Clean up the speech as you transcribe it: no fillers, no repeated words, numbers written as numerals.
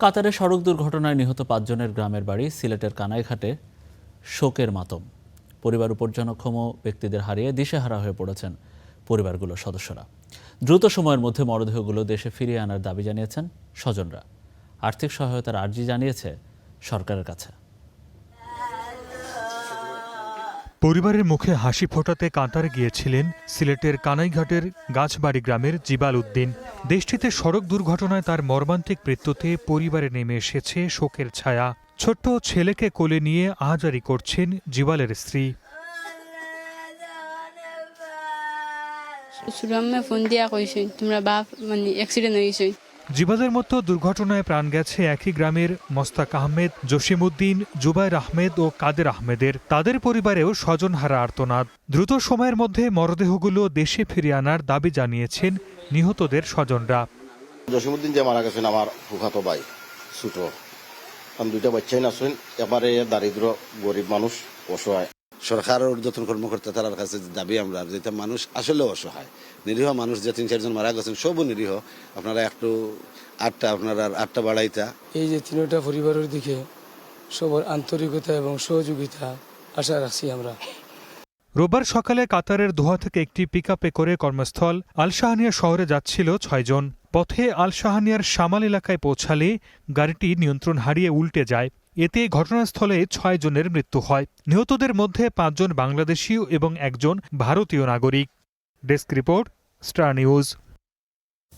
কাতারে সড়ক দুর্ঘটনায় নিহত ৫ জনের গ্রামের বাড়ি সিলেটের কানাইঘাটে শোকের মাতম। পরিবার উপর্জনক্ষম ব্যক্তিদের হারিয়ে দিশেহারা হয়ে পড়েছেন পরিবারগুলোর সদস্যরা। দ্রুত সময়ের মধ্যে মরদেহগুলো দেশে ফিরিয়ে আনার দাবি জানিয়েছেন স্বজনরা। আর্থিক সহায়তার আর্জি জানিয়েছে সরকারের কাছে। পরিবারের মুখে হাসি ফোটাতে কাতারে গিয়েছিলেন সিলেটের কানাইঘাটের গাছবাড়ি গ্রামের জিবাল উদ্দিন। দেশটিতে সড়ক দুর্ঘটনায় তার মর্মান্তিক মৃত্যুতে পরিবারে নেমে এসেছে শোকের ছায়া। ছোট্ট ছেলেকে কোলে নিয়ে আহাজারি করছেন জিবালের স্ত্রী। ফোন দিয়া কইছে তোমরা বাপ অ্যাক্সিডেন্ট হয়েছে। জিবালের মতো দুর্ঘটনায় প্রাণ গেছে একই গ্রামের মোস্তাক আহমেদ, জসিমউদ্দিন, জুবাইর আহমেদ ও কাদের আহমেদের। তাদের পরিবারেও স্বজনহারা আর্তনাদ। দ্রুত সময়ের মধ্যে মরদেহগুলো দেশে ফিরিয়ে আনার দাবি জানিয়েছেন নিহতদের স্বজনরা। জসিমউদ্দিন যে মারা গেছেন আমার ফুফাতো ভাই, ছোট। আমি দুইটা বাচ্চাই আছেন, এবারে দারিদ্র গরিব মানুষ, অসহায়। সরকার ঊর্ধ্বতন কর্মকর্তা তার কাছে দাবি আমরা যেটা মানুষ আসলে অসহায়, নিরীহ মানুষ যে ৩-৪ জন মারা গেছেন সবও নিরীহ। আপনারা একটু আটটা বাড়াইতা। এই যে তিনটা পরিবারের দিকে সবার আন্তরিকতা এবং সহযোগিতা আশা রাখছি আমরা। রোববার সকালে কাতারের দোহা থেকে একটি পিকআপে করে কর্মস্থল আল শাহানিয়া শহরে যাচ্ছিল ৬ জন। পথে আল শাহানিয়ার শামাল এলাকায় পৌঁছালে গাড়িটি নিয়ন্ত্রণ হারিয়ে উল্টে যায়। এতে ঘটনাস্থলে ৬ জনের মৃত্যু হয়। নিহতদের মধ্যে ৫ জন বাংলাদেশি এবং ১ জন ভারতীয় নাগরিক। Desk report, star news.